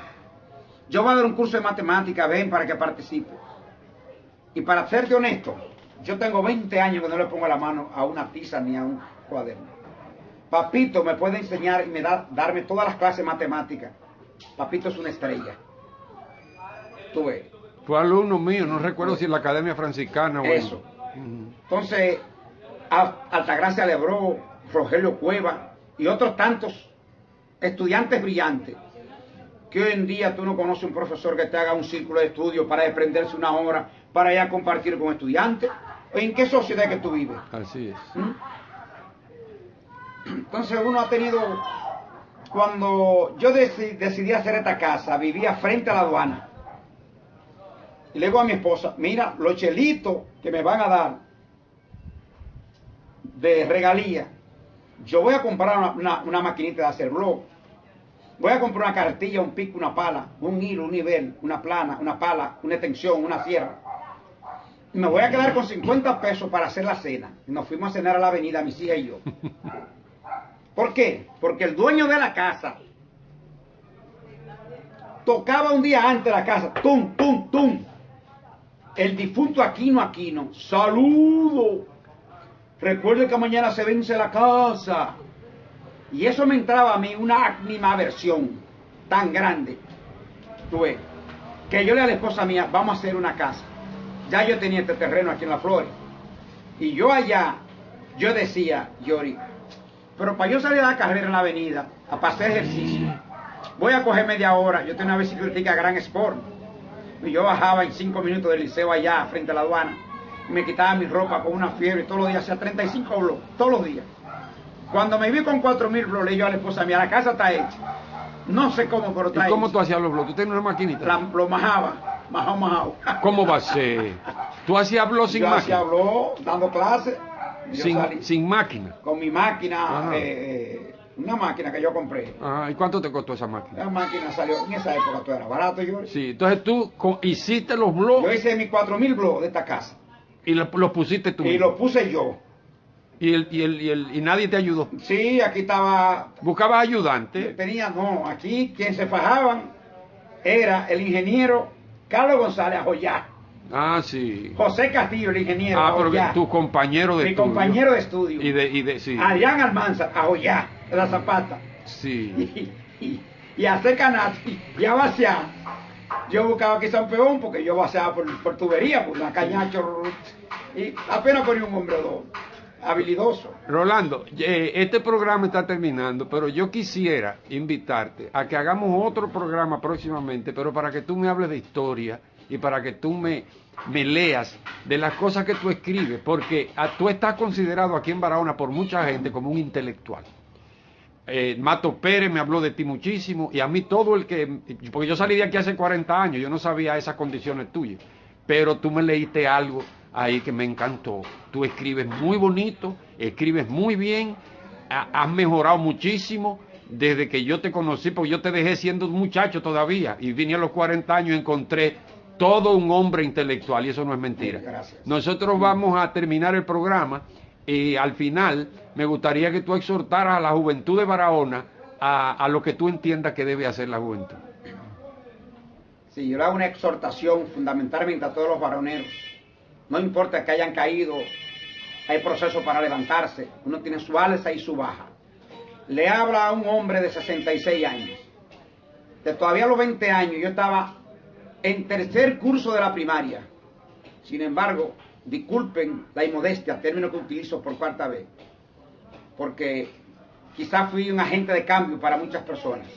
Yo voy a dar un curso de matemática, ven para que participe. Y para serte honesto, yo tengo 20 años que no le pongo la mano a una tiza ni a un cuaderno. Papito me puede enseñar y darme todas las clases de matemáticas. Papito es una estrella. Tú ves. Fue alumno mío, no recuerdo si en la Academia Franciscana o eso. Entonces, Altagracia Lebró, Rogelio Cueva y otros tantos estudiantes brillantes, que hoy en día tú no conoces un profesor que te haga un círculo de estudio para desprenderse una hora, para ir a compartir con estudiantes. ¿En qué sociedad que tú vives? Así es. Entonces uno ha tenido, cuando yo decidí hacer esta casa, vivía frente a la aduana. Y le digo a mi esposa, mira, los chelitos que me van a dar de regalía, yo voy a comprar una maquinita de hacer blog. Voy a comprar una carretilla, un pico, una pala, un hilo, un nivel, una plana, una pala, una extensión, una sierra. Y me voy a quedar con 50 pesos para hacer la cena. Y nos fuimos a cenar a la avenida, mis hijas y yo. ¿Por qué? Porque el dueño de la casa tocaba un día antes la casa, tum, tum, tum. El difunto Aquino, saludo. Recuerde que mañana se vence la casa. Y eso me entraba a mí una animaversión tan grande, tú ves, que yo le a la esposa mía, vamos a hacer una casa. Ya yo tenía este terreno aquí en La Flores. Y yo allá, yo decía, Yori, pero para yo salir a la carrera en la avenida, a hacer ejercicio, voy a coger media hora. Yo tenía una bicicleta Gran Sport. Y yo bajaba en 5 minutos del liceo allá, frente a la aduana. Y me quitaba mi ropa con una fiebre. Y todos los días hacía 35 blogs, todos los días. Cuando me vi con 4.000 blogs, le digo a la esposa mía, la casa está hecha. No sé cómo, pero está hecha. ¿Y cómo tú hacías los blogs? ¿Tú tenías una maquinita? Lo majaba, majado. ¿Cómo va a ser? ¿Tú hacías blogs sin máquina? Yo hacía blogs, dando clases. Sin máquina. Con mi máquina, una máquina que yo compré. ¿Y cuánto te costó esa máquina? La máquina salió, en esa época todo era barato, yo. Sí, entonces tú hiciste los blogs. Yo hice mis 4.000 blogs de esta casa. ¿Y los pusiste tú? Y los puse yo. ¿Y nadie te ayudó? Sí, aquí estaba... ¿Buscabas ayudante? Aquí quien se fajaban era el ingeniero Carlos González Ajoyá. Ah, sí. José Castillo, el ingeniero. Pero tu compañero de estudio. Mi compañero de estudio. Sí. Adrián Almanzar, Ajoyá, de la Zapata. Sí. Y hacer canastas y a vaciar. Yo buscaba aquí San Peón porque yo vaciaba por tubería, por la cañacho. Y apenas ponía un hombre o dos. Habilidoso. Rolando, este programa está terminando, pero yo quisiera invitarte a que hagamos otro programa próximamente, pero para que tú me hables de historia y para que tú me leas de las cosas que tú escribes, porque tú estás considerado aquí en Barahona por mucha gente como un intelectual. Mato Pérez me habló de ti muchísimo, y a mí todo el que... Porque yo salí de aquí hace 40 años, yo no sabía esas condiciones tuyas, pero tú me leíste algo ahí que me encantó. Tú escribes muy bonito, escribes muy bien, has mejorado muchísimo desde que yo te conocí, porque yo te dejé siendo un muchacho todavía, y vine a los 40 años y encontré todo un hombre intelectual, y eso no es mentira. Gracias. Nosotros vamos a terminar el programa, y al final me gustaría que tú exhortaras a la juventud de Barahona a lo que tú entiendas que debe hacer la juventud. Sí, yo le hago una exhortación fundamentalmente a todos los baroneros. No importa que hayan caído, hay proceso para levantarse. Uno tiene su alza y su baja. Le habla a un hombre de 66 años. De todavía a los 20 años yo estaba en 3er curso de la primaria. Sin embargo, disculpen la inmodestia, término que utilizo por 4ª vez. Porque quizás fui un agente de cambio para muchas personas.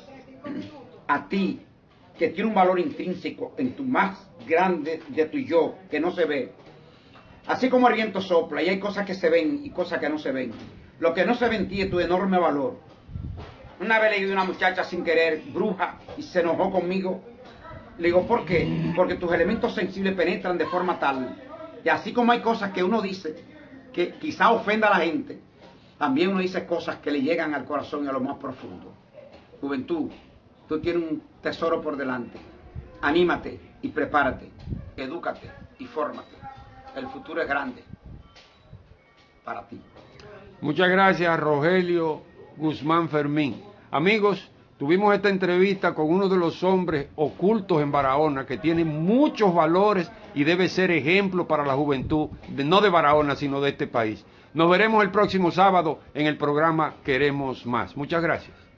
A ti, que tiene un valor intrínseco en tu más grande de tu yo, que no se ve. Así como el viento sopla y hay cosas que se ven y cosas que no se ven. Lo que no se ve en ti es tu enorme valor. Una vez leí de una muchacha sin querer, bruja, y se enojó conmigo. Le digo, ¿por qué? Porque tus elementos sensibles penetran de forma tal. Y así como hay cosas que uno dice que quizá ofenda a la gente, también uno dice cosas que le llegan al corazón y a lo más profundo. Juventud, tú tienes un tesoro por delante. Anímate y prepárate. Edúcate y fórmate. El futuro es grande para ti. Muchas gracias, Rogelio Guzmán Fermín. Amigos, tuvimos esta entrevista con uno de los hombres ocultos en Barahona que tiene muchos valores y debe ser ejemplo para la juventud, no de Barahona, sino de este país. Nos veremos el próximo sábado en el programa Queremos Más. Muchas gracias.